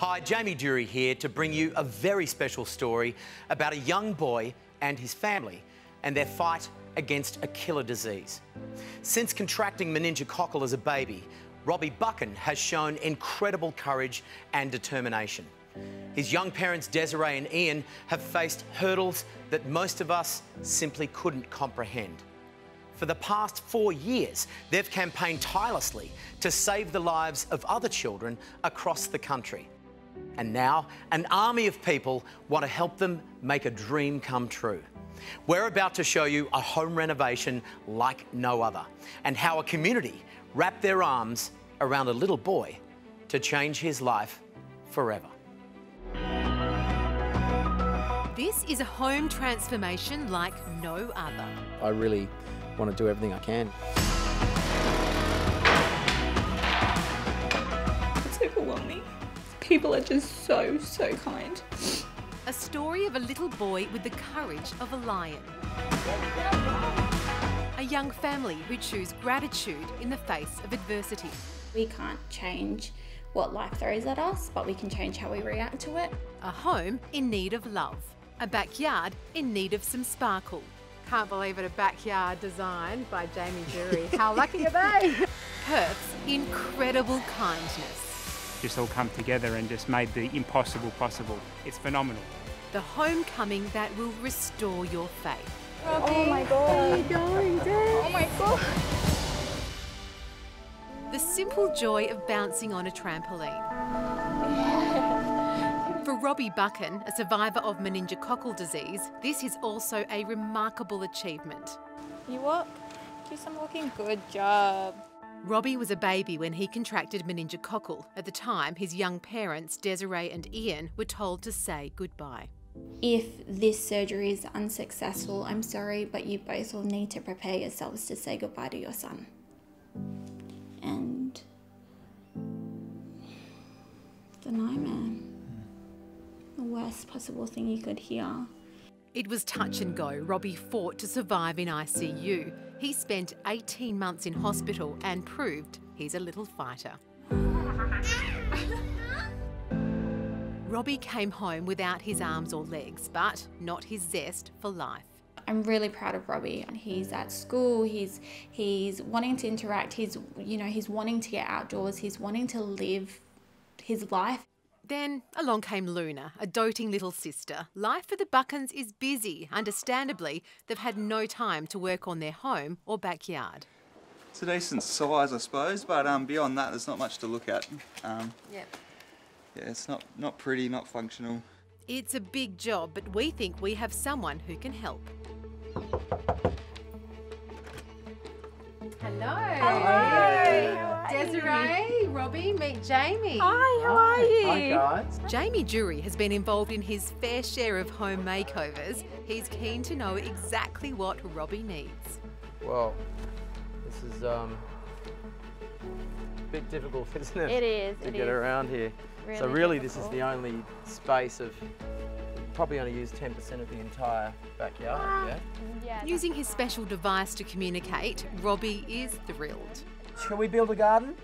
Hi, Jamie Dury here to bring you a very special story about a young boy and his family and their fight against a killer disease. Since contracting meningococcal as a baby, Robbie Buchan has shown incredible courage and determination. His young parents, Desiree and Ian, have faced hurdles that most of us simply couldn't comprehend. For the past 4 years, they've campaigned tirelessly to save the lives of other children across the country. And now, an army of people want to help them make a dream come true. We're about to show you a home renovation like no other, and how a community wrapped their arms around a little boy to change his life forever. This is a home transformation like no other. I really want to do everything I can. It's overwhelming. People are just so kind. A story of a little boy with the courage of a lion. A young family who choose gratitude in the face of adversity. We can't change what life throws at us, but we can change how we react to it. A home in need of love. A backyard in need of some sparkle. Can't believe it, a backyard designed by Jamie Dury. How lucky are they? Perth's incredible kindness. Just all come together and just made the impossible possible. It's phenomenal. The homecoming that will restore your faith. Robbie, oh my God. Where are you going, Dad? Oh my God. The simple joy of bouncing on a trampoline. For Robbie Buchan, a survivor of meningococcal disease, this is also a remarkable achievement. You walk? Do some walking. Good job. Robbie was a baby when he contracted meningococcal. At the time, his young parents, Desiree and Ian, were told to say goodbye. If this surgery is unsuccessful, I'm sorry, but you both will need to prepare yourselves to say goodbye to your son. And it's a nightmare. The worst possible thing you could hear. It was touch and go. Robbie fought to survive in ICU. He spent 18 months in hospital and proved he's a little fighter. Robbie came home without his arms or legs, but not his zest for life. I'm really proud of Robbie. He's at school, he's wanting to interact, he's wanting to get outdoors, he's wanting to live his life. Then along came Luna, a doting little sister. Life for the Buchans is busy. Understandably, they've had no time to work on their home or backyard. It's a decent size, I suppose, but beyond that, there's not much to look at. Yeah, it's not pretty, not functional. It's a big job, but we think we have someone who can help. Hello. Hello. Desiree, Robbie, meet Jamie. Hi, how are you? Hi guys. Jamie Dury has been involved in his fair share of home makeovers. He's keen to know exactly what Robbie needs. Well, this is a bit difficult, isn't it? It is. To get around here. So really this is the only space of, probably only use 10% of the entire backyard, yeah? Using his special device to communicate, Robbie is thrilled. Shall we build a garden?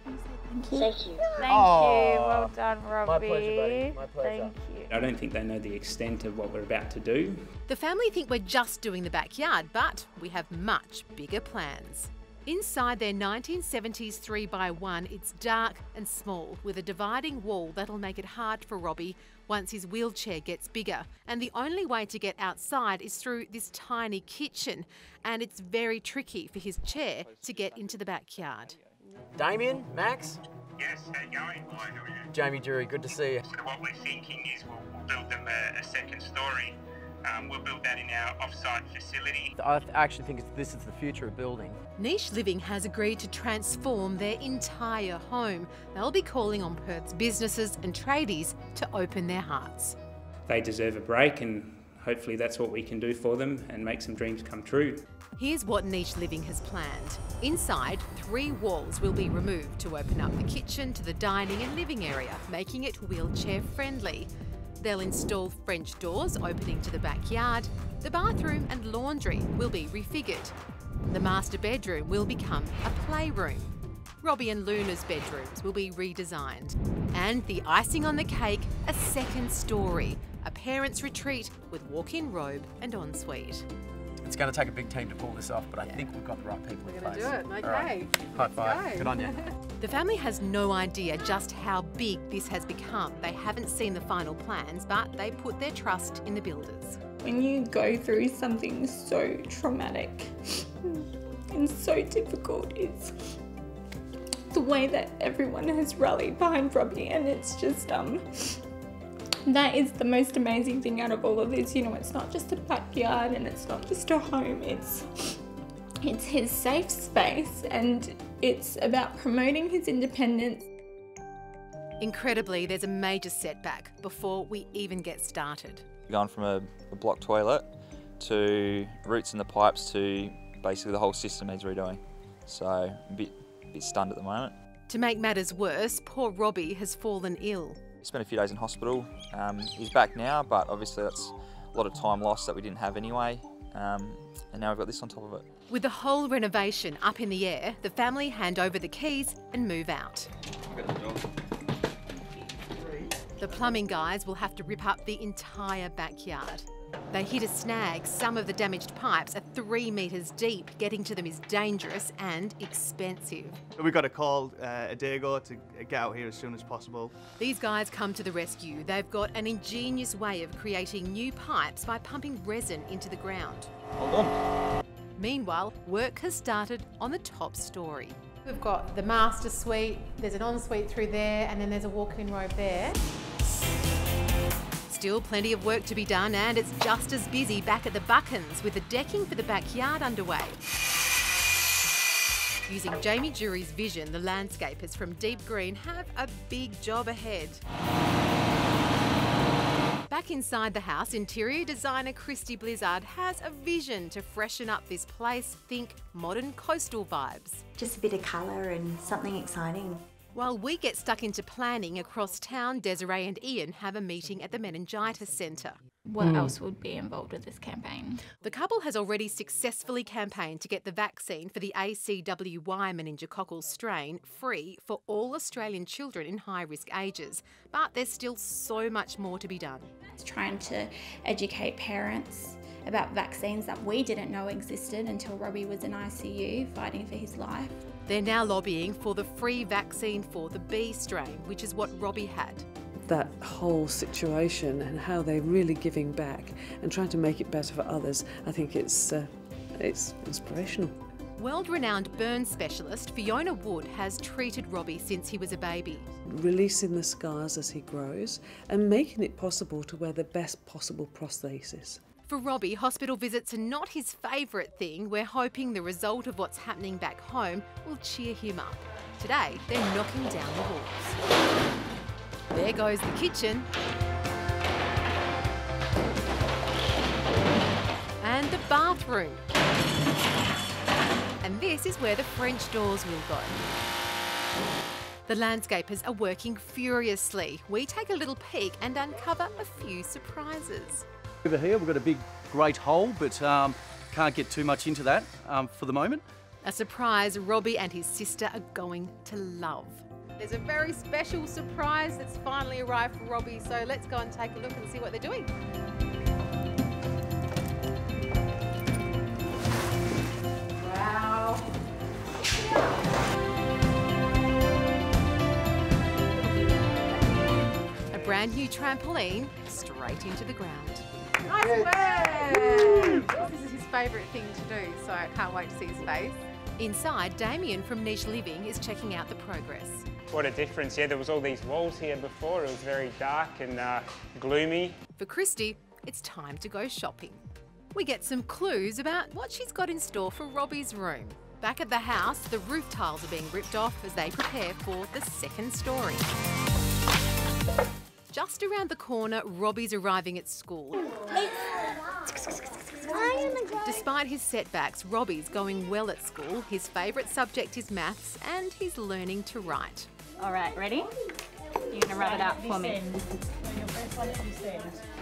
Thank you. Thank you. Well done, Robbie. My pleasure, buddy. My pleasure. Thank you. I don't think they know the extent of what we're about to do. The family think we're just doing the backyard, but we have much bigger plans. Inside their 1970s 3x1, it's dark and small, with a dividing wall that'll make it hard for Robbie once his wheelchair gets bigger. And the only way to get outside is through this tiny kitchen, and it's very tricky for his chair to get into the backyard. Damien, Max? Yes, how you going? Hi, how are you? Jamie Dury, good to see you. So what we're thinking is we'll build them a second story. We'll build that in our off-site facility. I actually think this is the future of building. Niche Living has agreed to transform their entire home. They'll be calling on Perth's businesses and tradies to open their hearts. They deserve a break, and hopefully that's what we can do for them and make some dreams come true. Here's what Niche Living has planned. Inside, 3 walls will be removed to open up the kitchen to the dining and living area, making it wheelchair friendly. They'll install French doors opening to the backyard. The bathroom and laundry will be refigured. The master bedroom will become a playroom. Robbie and Luna's bedrooms will be redesigned. And the icing on the cake, a second story, a parents' retreat with walk-in robe and ensuite. It's going to take a big team to pull this off, but I think we've got the right people in place. We're going to do it, okay. Right. High five. Good on you. The family has no idea just how big this has become. They haven't seen the final plans, but they put their trust in the builders. When you go through something so traumatic and so difficult, it's the way that everyone has rallied behind Robbie, and it's just that is the most amazing thing out of all of this. You know, it's not just a backyard and it's not just a home, it's his safe space, and it's about promoting his independence. Incredibly, there's a major setback before we even get started. Gone from a block toilet to roots in the pipes to basically the whole system needs redoing. So a bit stunned at the moment. To make matters worse, poor Robbie has fallen ill. Spent a few days in hospital. He's back now, but obviously that's a lot of time lost that we didn't have anyway. And now we've got this on top of it. With the whole renovation up in the air, the family hand over the keys and move out. The plumbing guys will have to rip up the entire backyard. They hit a snag. Some of the damaged pipes are 3 metres deep. Getting to them is dangerous and expensive. We got a call a day ago to get out here as soon as possible. These guys come to the rescue. They've got an ingenious way of creating new pipes by pumping resin into the ground. Hold on. Meanwhile, work has started on the top story. We've got the master suite, there's an ensuite through there, and then there's a walk-in robe there. Still plenty of work to be done, and it's just as busy back at the Buckens with the decking for the backyard underway. Using Jamie Jury's vision, the landscapers from Deep Green have a big job ahead. Back inside the house, interior designer Christy Blizzard has a vision to freshen up this place. Think modern coastal vibes. Just a bit of colour and something exciting. While we get stuck into planning across town, Desiree and Ian have a meeting at the Meningitis Centre. What else would be involved with this campaign? The couple has already successfully campaigned to get the vaccine for the ACWY meningococcal strain free for all Australian children in high-risk ages. But there's still so much more to be done. It's trying to educate parents about vaccines that we didn't know existed until Robbie was in ICU fighting for his life. They're now lobbying for the free vaccine for the B strain, which is what Robbie had. That whole situation and how they're really giving back and trying to make it better for others, I think it's inspirational. World-renowned burn specialist Fiona Wood has treated Robbie since he was a baby. Releasing the scars as he grows and making it possible to wear the best possible prosthesis. For Robbie, hospital visits are not his favourite thing. We're hoping the result of what's happening back home will cheer him up. Today, they're knocking down the walls. There goes the kitchen. And the bathroom. And this is where the French doors will go. The landscapers are working furiously. We take a little peek and uncover a few surprises. Over here we've got a big great hole, but can't get too much into that for the moment. A surprise Robbie and his sister are going to love. There's a very special surprise that's finally arrived for Robbie, so let's go and take a look and see what they're doing. Wow. A brand new trampoline straight into the ground. Nice work! This is his favourite thing to do, so I can't wait to see his face. Inside, Damien from Niche Living is checking out the progress. What a difference. Yeah, there was all these walls here before. It was very dark and gloomy. For Christy, it's time to go shopping. We get some clues about what she's got in store for Robbie's room. Back at the house, the roof tiles are being ripped off as they prepare for the second story. Just around the corner, Robbie's arriving at school. Despite his setbacks, Robbie's going well at school. His favourite subject is maths and he's learning to write. All right, ready? You're going to rub it out for me.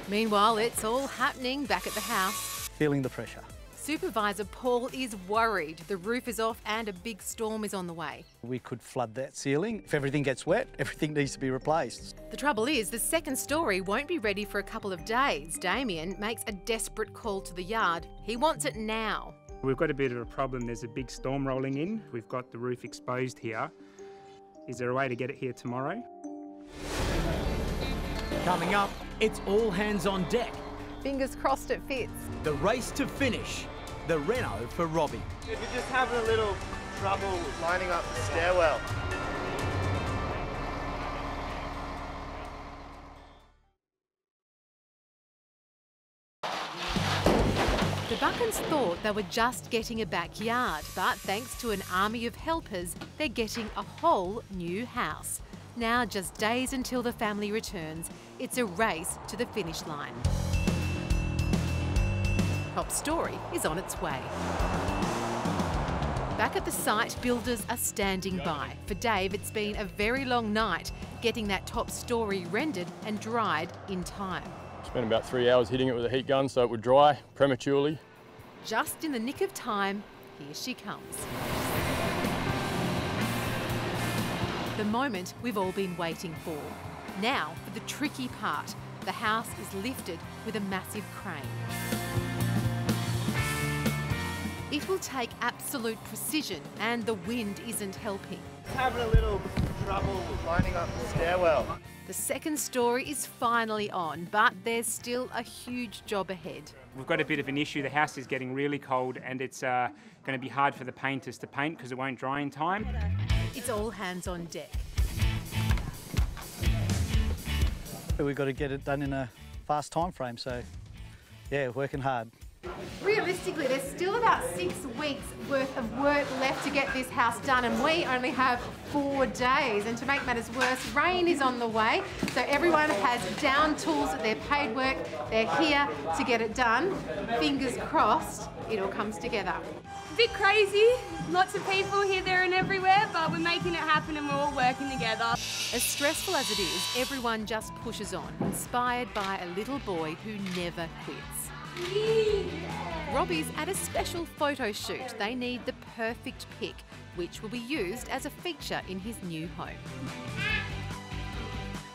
Meanwhile, it's all happening back at the house. Feeling the pressure. Supervisor Paul is worried. The roof is off and a big storm is on the way. We could flood that ceiling. If everything gets wet, everything needs to be replaced. The trouble is, the second story won't be ready for a couple of days. Damien makes a desperate call to the yard. He wants it now. We've got a bit of a problem. There's a big storm rolling in. We've got the roof exposed here. Is there a way to get it here tomorrow? Coming up, it's all hands on deck. Fingers crossed it fits. The race to finish. The Renault for Robbie. We're just having a little trouble lining up the stairwell. The Buckens thought they were just getting a backyard, but thanks to an army of helpers, they're getting a whole new house. Now, just days until the family returns, it's a race to the finish line. Top story is on its way. Back at the site, builders are standing by. For Dave, it's been a very long night getting that top story rendered and dried in time. Spent about 3 hours hitting it with a heat gun so it would dry prematurely. Just in the nick of time, here she comes. The moment we've all been waiting for. Now for the tricky part. The house is lifted with a massive crane. It will take absolute precision and the wind isn't helping. Having a little trouble lining up the stairwell. The second story is finally on, but there's still a huge job ahead. We've got a bit of an issue. The house is getting really cold and it's going to be hard for the painters to paint because it won't dry in time. It's all hands on deck. We've got to get it done in a fast time frame, so yeah, working hard. Realistically, there's still about 6 weeks worth of work left to get this house done, and we only have 4 days. And to make matters worse, rain is on the way, so everyone has down tools at their paid work. They're here to get it done. Fingers crossed it all comes together. A bit crazy, lots of people here, there and everywhere, but we're making it happen and we're all working together. As stressful as it is, everyone just pushes on, inspired by a little boy who never quits. Robbie's at a special photo shoot. They need the perfect pic, which will be used as a feature in his new home.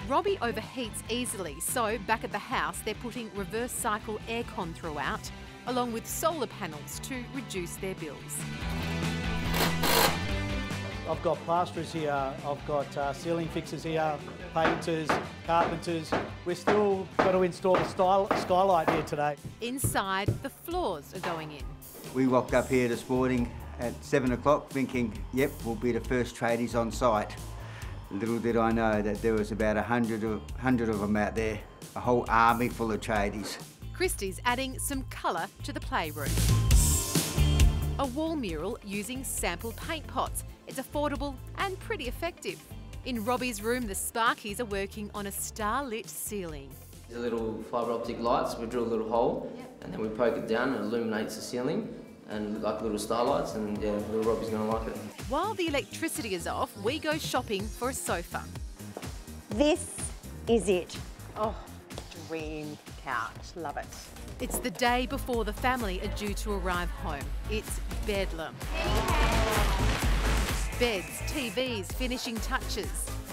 Robbie overheats easily, so back at the house they're putting reverse cycle aircon throughout, along with solar panels to reduce their bills. I've got plasterers here, I've got ceiling fixers here, painters, carpenters. We've still got to install the skylight here today. Inside, the floors are going in. We walked up here this morning at 7 o'clock thinking, yep, we'll be the first tradies on site. Little did I know that there was about 100 of them out there, a whole army full of tradies. Christy's adding some colour to the playroom. A wall mural using sample paint pots. It's affordable and pretty effective. In Robbie's room, the Sparkies are working on a star-lit ceiling. These are little fibre optic lights. We drill a little hole and then we poke it down and it illuminates the ceiling and like little starlights, and yeah, little Robbie's going to like it. While the electricity is off, we go shopping for a sofa. This is it. Oh, dream couch. Love it. It's the day before the family are due to arrive home. It's bedlam. Beds, TVs, finishing touches.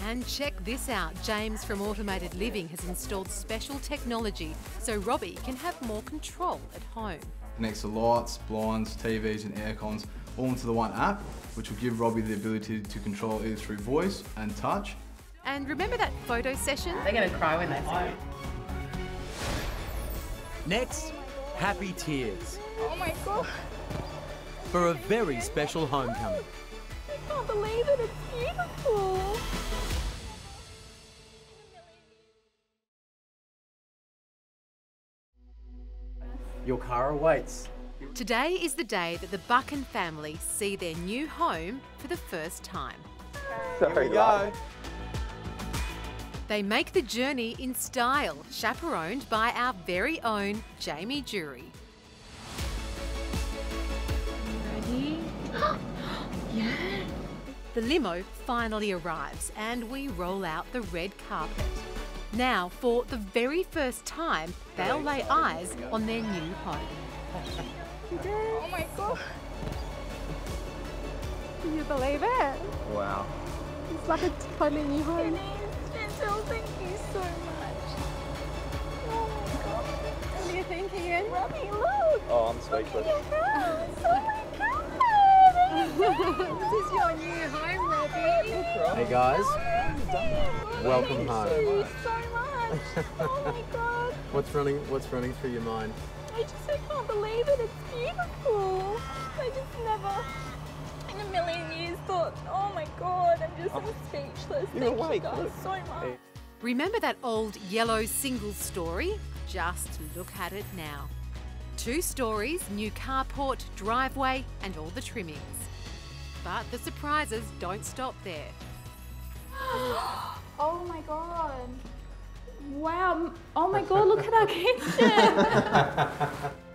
And check this out, James from Automated Living has installed special technology so Robbie can have more control at home. Connects the lights, blinds, TVs and air cons all into the one app, which will give Robbie the ability to control either through voice and touch. And remember that photo session? They're going to cry when they see it. Next, happy tears. Oh my God. For a very special homecoming. I can't believe it, it's beautiful. Your car awaits. Today is the day that the Buchan family see their new home for the first time. Here we go. They make the journey in style, chaperoned by our very own Jamie Jury. Ready? Yeah. The limo finally arrives and we roll out the red carpet. Now, for the very first time, they'll lay eyes on their new home. Oh my god. Can you believe it? Wow. It's like a totally new home. It is. Chantal, thank you so much. Oh my god. What do you think, Ian? Robbie, look. Oh, I'm speechless. Look at your house. Oh my god. This is your new home, Robbie. Hey guys, welcome home. Thank you so much. Oh my god. What's running through your mind? I can't believe it. It's beautiful. I just never in a million years thought, oh my god, I'm speechless. You're Thank awake, you guys look. so much. Remember that old yellow single story? Just look at it now. 2 stories, new carport, driveway, and all the trimmings. But the surprises don't stop there. Oh my god. Wow. Oh my god, look at our kitchen.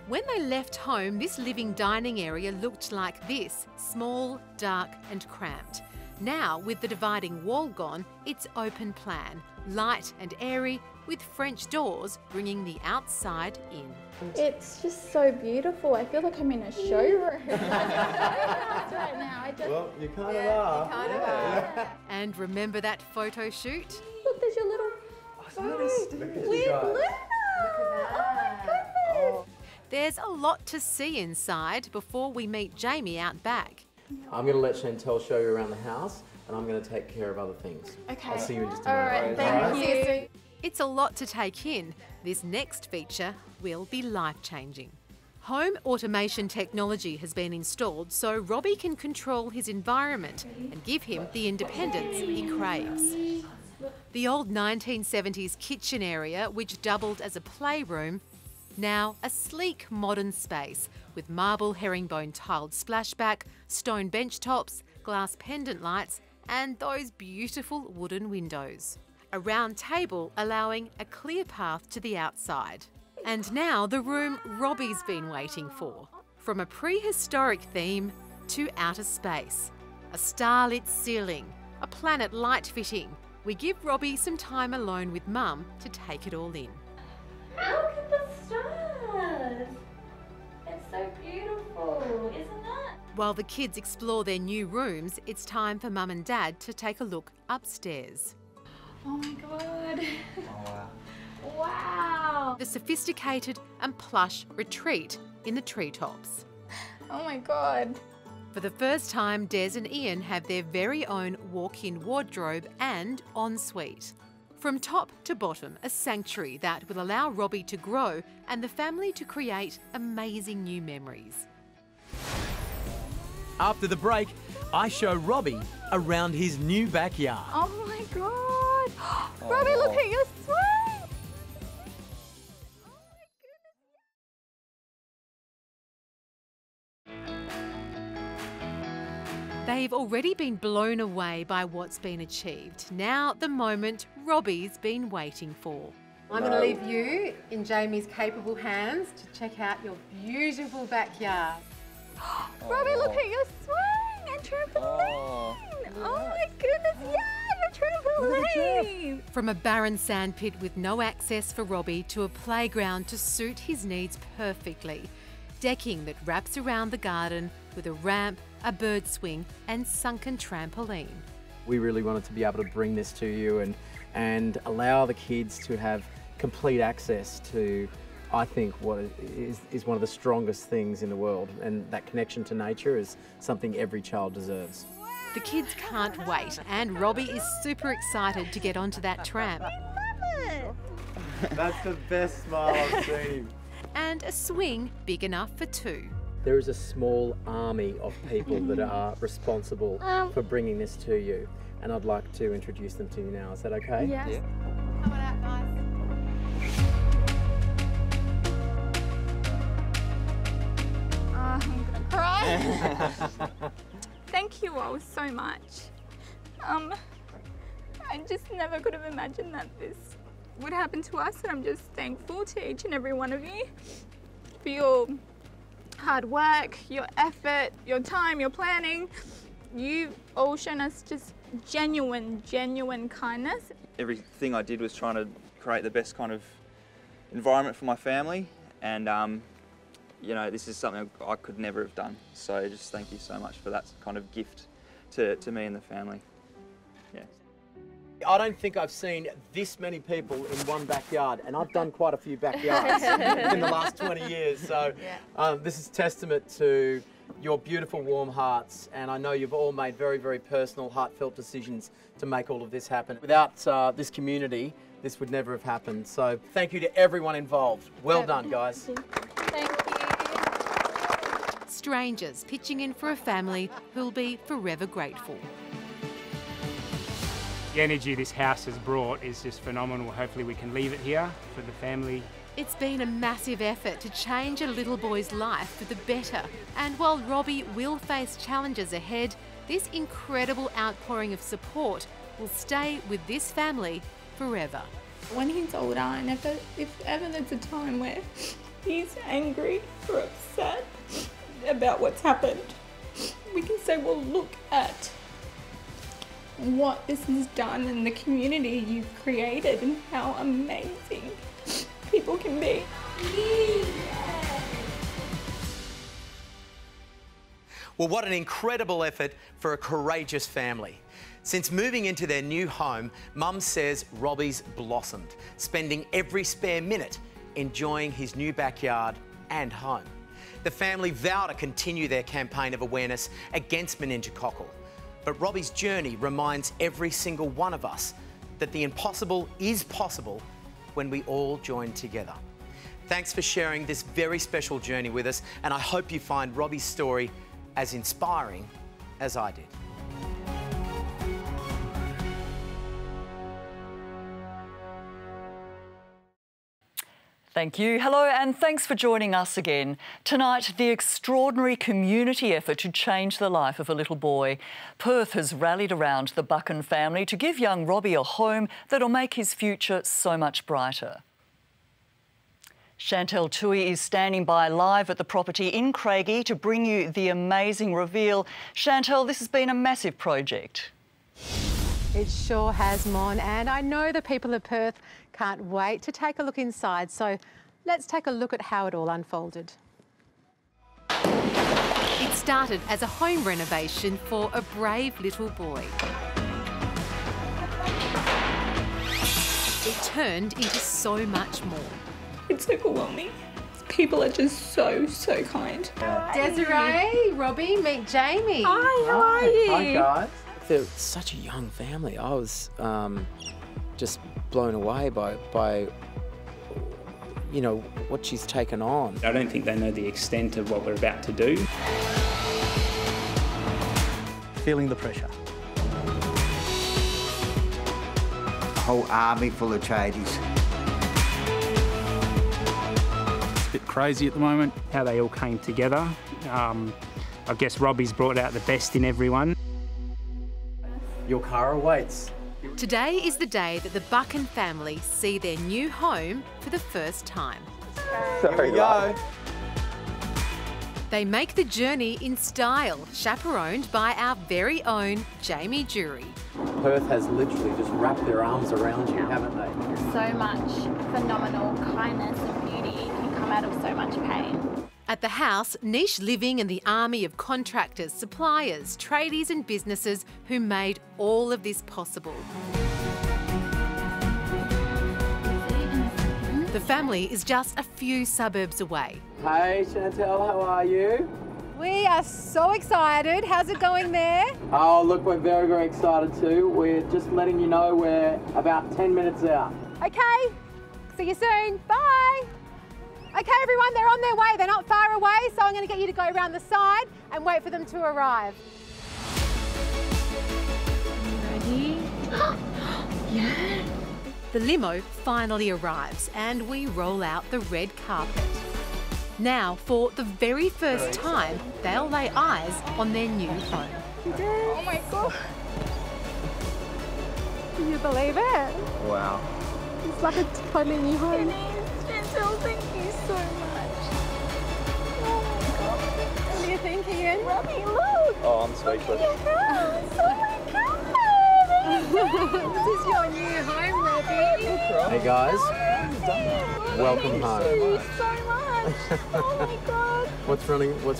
When they left home, this living dining area looked like this, small, dark and cramped. Now, with the dividing wall gone, it's open plan, light and airy, with French doors bringing the outside in. It's just so beautiful. I feel like I'm in a showroom. right now. Well, you kind of are. You kind of are. And remember that photo shoot? Look, there's your little with Luna. Oh my goodness. There's a lot to see inside before we meet Jamie out back. I'm going to let Chantal show you around the house, and I'm going to take care of other things. Okay. I'll see you in just a All moment. right, thank you. It's a lot to take in. This next feature will be life-changing. Home automation technology has been installed so Robbie can control his environment and give him the independence he craves. The old 1970s kitchen area, which doubled as a playroom, now a sleek modern space with marble herringbone tiled splashback, stone bench tops, glass pendant lights and those beautiful wooden windows. A round table allowing a clear path to the outside. And now the room Robbie's been waiting for. From a prehistoric theme to outer space. A starlit ceiling, a planet light fitting. We give Robbie some time alone with Mum to take it all in. Look at the stars. It's so beautiful, isn't it? While the kids explore their new rooms, it's time for Mum and Dad to take a look upstairs. Oh my god. Oh, wow. Wow. The sophisticated and plush retreat in the treetops. Oh my god. For the first time, Des and Ian have their very own walk-in wardrobe and ensuite. From top to bottom, a sanctuary that will allow Robbie to grow and the family to create amazing new memories. After the break, I show Robbie around his new backyard. Oh my god. Robbie, look at your swing. They've already been blown away by what's been achieved. Now, the moment Robbie's been waiting for. I'm going to leave you in Jamie's capable hands to check out your beautiful backyard. Robbie, look at your swing and trampoline. Oh my goodness, yeah, your trampoline. From a barren sandpit with no access for Robbie to a playground to suit his needs perfectly. Decking that wraps around the garden with a ramp, a bird swing and sunken trampoline. We really wanted to be able to bring this to you and allow the kids to have complete access to, I think, what is one of the strongest things in the world, and that connection to nature is something every child deserves. The kids can't wait, and Robbie is super excited to get onto that tram. That's the best smile I've seen him. And a swing big enough for 2. There is a small army of people that are responsible for bringing this to you, and I'd like to introduce them to you now. Is that okay? Yes. Yeah. Come on out, guys. I'm gonna cry. Thank you all so much. I just never could have imagined that this would happen to us, and I'm just thankful to each and every one of you for your hard work, your effort, your time, your planning. You've all shown us just genuine kindness. Everything I did was trying to create the best kind of environment for my family, and you know, this is something I could never have done. So just thank you so much for that kind of gift to me and the family. Yeah. I don't think I've seen this many people in one backyard, and I've done quite a few backyards in the last 20 years. So this is testament to your beautiful, warm hearts, and I know you've all made very, very personal, heartfelt decisions to make all of this happen. Without this community, this would never have happened. So thank you to everyone involved. Well done, guys. Thank you. Strangers pitching in for a family who'll be forever grateful. The energy this house has brought is just phenomenal. Hopefully we can leave it here for the family. It's been a massive effort to change a little boy's life for the better. And while Robbie will face challenges ahead, this incredible outpouring of support will stay with this family forever. When he's older, and if ever there's a time where he's angry or upset about what's happened, we can say, well, look at what this has done and the community you've created and how amazing people can be. Well, what an incredible effort for a courageous family. Since moving into their new home, Mum says Robbie's blossomed, spending every spare minute enjoying his new backyard and home. The family vow to continue their campaign of awareness against meningococcal. But Robbie's journey reminds every single one of us that the impossible is possible when we all join together. Thanks for sharing this very special journey with us, and I hope you find Robbie's story as inspiring as I did. Thank you. Hello, and thanks for joining us again. Tonight, the extraordinary community effort to change the life of a little boy. Perth has rallied around the Buchan family to give young Robbie a home that'll make his future so much brighter. Chantel Tui is standing by live at the property in Craigie to bring you the amazing reveal. Chantel, this has been a massive project. It sure has, Mon, and I know the people of Perth can't wait to take a look inside, so let's take a look at how it all unfolded. It started as a home renovation for a brave little boy. It turned into so much more. It's overwhelming. People are just so kind. Desiree, Robbie, meet Jamie. Hi, how are you? Hi, guys. They're such a young family. I was just blown away by you know, what she's taken on. I don't think they know the extent of what we're about to do. Feeling the pressure. A whole army full of tradies. It's a bit crazy at the moment, how they all came together. I guess Robbie's brought out the best in everyone. Your car awaits. Today is the day that the Buchan family see their new home for the first time. Here we go. They make the journey in style, chaperoned by our very own Jamie Jury. Perth has literally just wrapped their arms around you, haven't they? So much phenomenal kindness and beauty can come out of so much pain. At the house, niche living and the army of contractors, suppliers, tradies and businesses who made all of this possible. The family is just a few suburbs away. Hey Chantel, how are you? We are so excited. How's it going there? Oh look, we're very, very excited too. We're just letting you know we're about 10 minutes out. Okay, see you soon. Bye. Okay, everyone, they're on their way. They're not far away, so I'm going to get you to go around the side and wait for them to arrive. Ready? Yeah. The limo finally arrives and we roll out the red carpet. Now, for the very first time, they'll lay eyes on their new home. Oh my God. Can you believe it? Wow. It's like a totally new home. Chantel, thank you so much. Oh my God. What are you thinking, Ian? Robbie, look. Oh, I'm speechless. Oh my God. This is your new home, Robbie. Hey guys, welcome home. Thank you so much. Oh my God. What's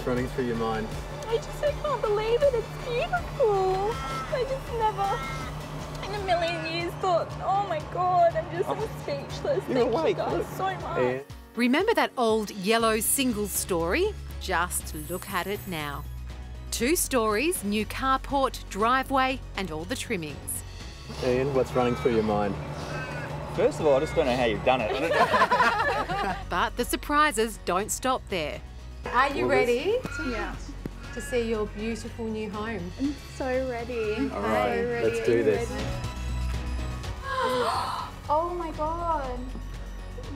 running through your mind? I can't believe it. It's beautiful. I just never in a million years thought, oh my God, I'm just speechless. Thank you guys so much. Yeah. Remember that old yellow single story? Just look at it now. 2 stories, new carport, driveway and all the trimmings. Ian, what's running through your mind? First of all, I just don't know how you've done it. I don't know. But the surprises don't stop there. Are you ready? Yeah. To see your beautiful new home? I'm so ready. All right, So ready. let's do this. Oh my God.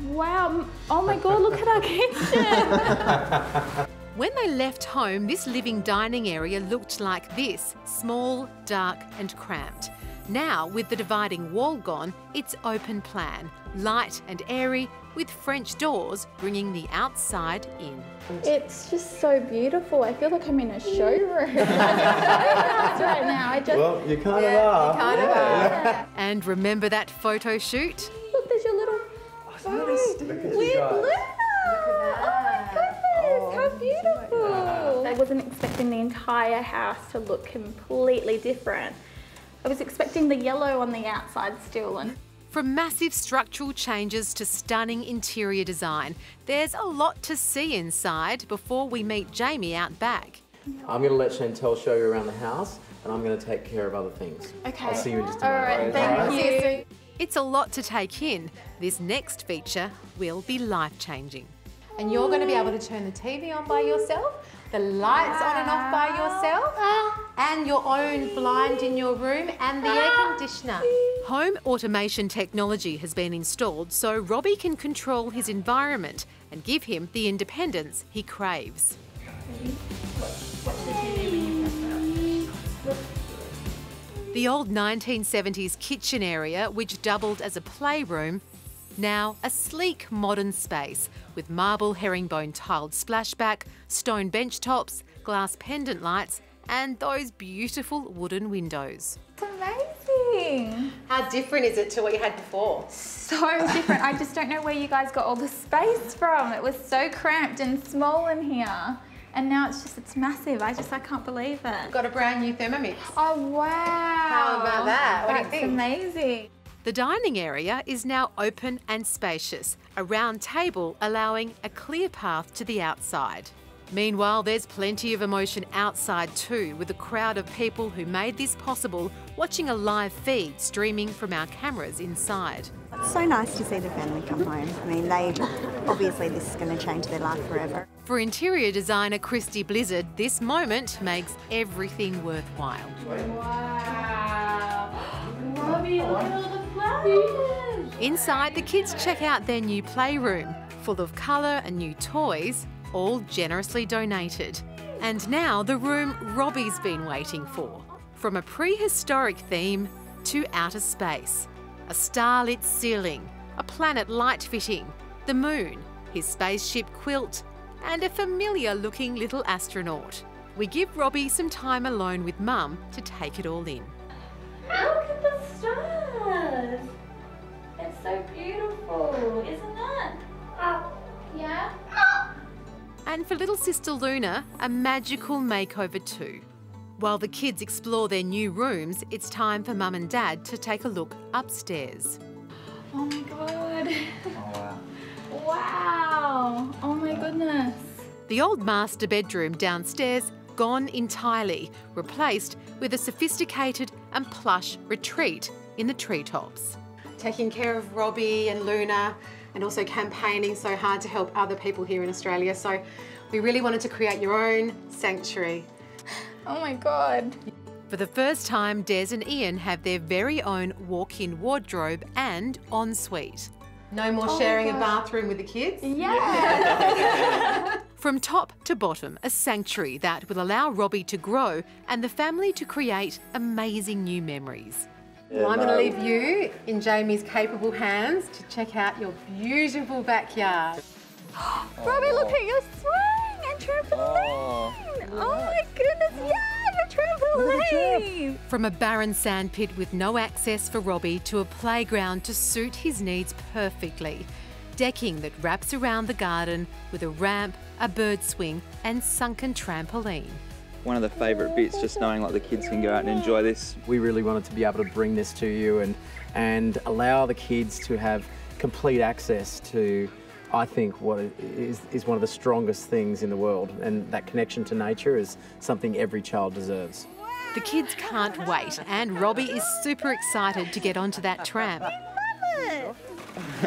Wow. Oh my God, look at our kitchen. When they left home, this living dining area looked like this, small, dark and cramped. Now, with the dividing wall gone, it's open plan, light and airy, with French doors bringing the outside in. It's just so beautiful. I feel like I'm in a showroom. right now. Well, you kind of are. You kind of are. And remember that photo shoot? Look, there's your little phone with Luna. Oh my goodness, how beautiful. I wasn't expecting the entire house to look completely different. I was expecting the yellow on the outside still. From massive structural changes to stunning interior design, there's a lot to see inside before we meet Jamie out back. I'm going to let Chantel show you around the house and I'm going to take care of other things. Okay. I'll see you in just a All moment. right, thank you. It's a lot to take in. This next feature will be life-changing. And you're going to be able to turn the TV on by yourself, the lights on and off by yourself, and your own blind in your room and the air conditioner. Home automation technology has been installed so Robbie can control his environment and give him the independence he craves. The old 1970s kitchen area, which doubled as a playroom, now a sleek modern space with marble herringbone tiled splashback, stone bench tops, glass pendant lights and those beautiful wooden windows. It's amazing. How different is it to what you had before? So different. I just don't know where you guys got all the space from. It was so cramped and small in here. And now it's massive. I can't believe it. Got a brand new Thermomix. Oh, wow. How about that? What do you think? That's amazing. The dining area is now open and spacious, a round table allowing a clear path to the outside. Meanwhile, there's plenty of emotion outside too, with a crowd of people who made this possible watching a live feed streaming from our cameras inside. It's so nice to see the family come home. I mean, obviously this is going to change their life forever. For interior designer Christy Blizzard, this moment makes everything worthwhile. Wow. Robbie, look at all the flowers. Inside, the kids check out their new playroom, full of colour and new toys, all generously donated. And now the room Robbie's been waiting for. From a prehistoric theme to outer space. A starlit ceiling, a planet light fitting, the moon, his spaceship quilt, and a familiar-looking little astronaut. We give Robbie some time alone with Mum to take it all in. Look at the stars. It's so beautiful, isn't it? Yeah? And for little sister Luna, a magical makeover too. While the kids explore their new rooms, it's time for Mum and Dad to take a look upstairs. Oh my God. Oh, wow. Wow. Oh my goodness. The old master bedroom downstairs gone entirely, replaced with a sophisticated and plush retreat in the treetops. Taking care of Robbie and Luna and also campaigning so hard to help other people here in Australia. So we really wanted to create your own sanctuary. Oh my God. For the first time, Des and Ian have their very own walk-in wardrobe and ensuite. No more sharing a bathroom with the kids? Yeah. From top to bottom, a sanctuary that will allow Robbie to grow and the family to create amazing new memories. Well, I'm going to leave you in Jamie's capable hands to check out your beautiful backyard. Robbie, look at your swing and trampoline. Oh my goodness, yeah, your trampoline. Please! From a barren sandpit with no access for Robbie to a playground to suit his needs perfectly. Decking that wraps around the garden with a ramp, a bird swing and sunken trampoline. One of the favourite bits, just knowing like the kids can go out and enjoy this. We really wanted to be able to bring this to you and allow the kids to have complete access to, I think, what is one of the strongest things in the world, and that connection to nature is something every child deserves. The kids can't wait, and Robbie is super excited to get onto that tram.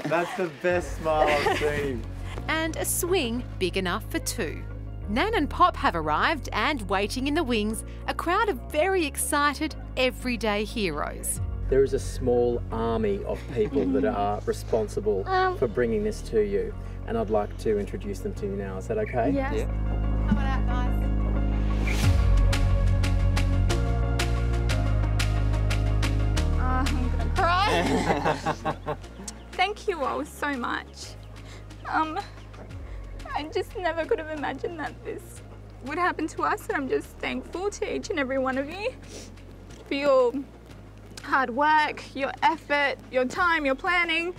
That's the best smile I've seen. And a swing big enough for two. Nan and Pop have arrived, and waiting in the wings, a crowd of very excited, everyday heroes. There is a small army of people that are responsible for bringing this to you, and I'd like to introduce them to you now. Is that okay? Yes. Yeah. Come on out, guys. I'm gonna cry. Thank you all so much. I just never could have imagined that this would happen to us, and I'm just thankful to each and every one of you for your hard work, your effort, your time, your planning.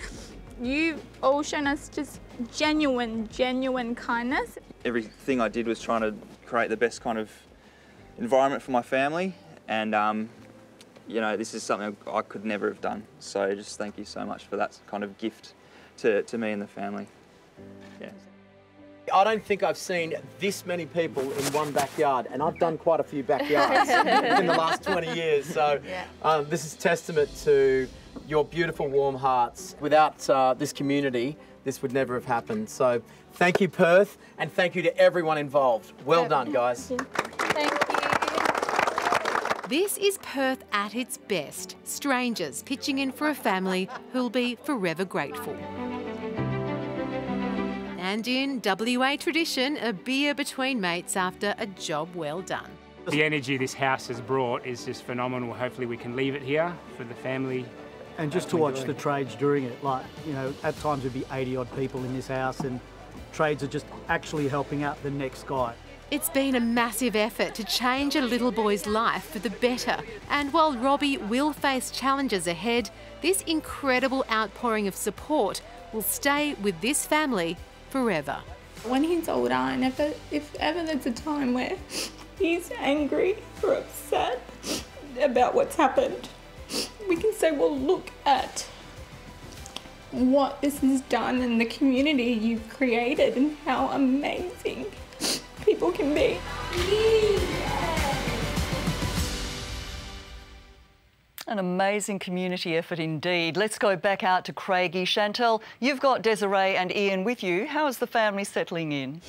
You've all shown us just genuine kindness. Everything I did was trying to create the best kind of environment for my family, and you know, this is something I could never have done. So just thank you so much for that kind of gift to me and the family. Yeah. I don't think I've seen this many people in one backyard, and I've done quite a few backyards in the last 20 years. So this is testament to your beautiful, warm hearts. Without this community, this would never have happened. So thank you, Perth, and thank you to everyone involved. Well done, guys. Thank you. This is Perth at its best. Strangers pitching in for a family who'll be forever grateful. And in WA tradition, a beer between mates after a job well done. The energy this house has brought is just phenomenal. Hopefully we can leave it here for the family. And just to watch the trades during it, like, you know, at times there'd be 80 odd people in this house, and trades are just actually helping out the next guy. It's been a massive effort to change a little boy's life for the better. And while Robbie will face challenges ahead, this incredible outpouring of support will stay with this family forever. When he's older, and if ever there's a time where he's angry or upset about what's happened, we can say, well, look at what this has done and the community you've created and how amazing people can be. An amazing community effort indeed. Let's go back out to Craigie. Chantel, you've got Desiree and Ian with you. How is the family settling in?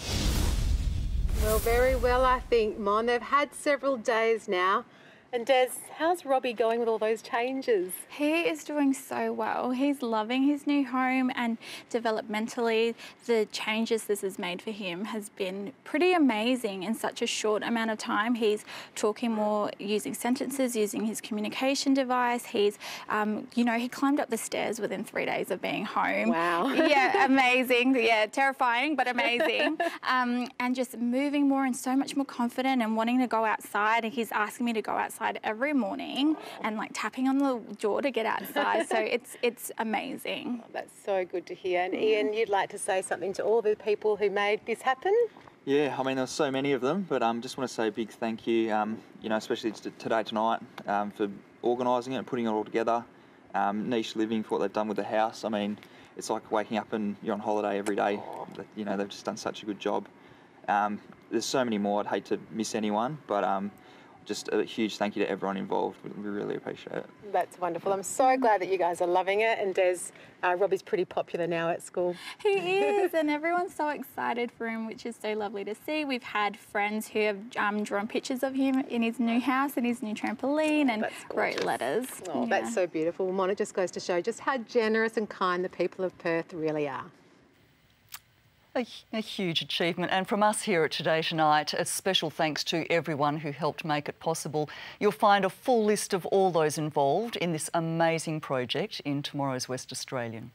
Well, very well, I think, Mon. They've had several days now. And Des, how's Robbie going with all those changes? He is doing so well. He's loving his new home, and developmentally, the changes this has made for him has been pretty amazing in such a short amount of time. He's talking more, using sentences, using his communication device. He's, you know, he climbed up the stairs within 3 days of being home. Wow. Yeah, amazing. Yeah, terrifying, but amazing. And just moving more and so much more confident and wanting to go outside. And he's asking me to go outside every morning and like tapping on the door to get outside. So it's amazing. Oh, that's so good to hear. And Ian, you'd like to say something to all the people who made this happen? Yeah, I mean, there's so many of them, but just want to say a big thank you, you know, especially tonight, for organising it and putting it all together. Niche Living for what they've done with the house. I mean, it's like waking up and you're on holiday every day. You know, they've just done such a good job. There's so many more. I'd hate to miss anyone, but just a huge thank you to everyone involved. We really appreciate it. That's wonderful. I'm so glad that you guys are loving it. And Des, Robbie's pretty popular now at school. He is, and everyone's so excited for him, which is so lovely to see. We've had friends who have drawn pictures of him in his new house and his new trampoline, and wrote letters. Oh, that's so beautiful. Well, Mon, it just goes to show just how generous and kind the people of Perth really are. A huge achievement, and from us here at Today Tonight, a special thanks to everyone who helped make it possible. You'll find a full list of all those involved in this amazing project in tomorrow's West Australian.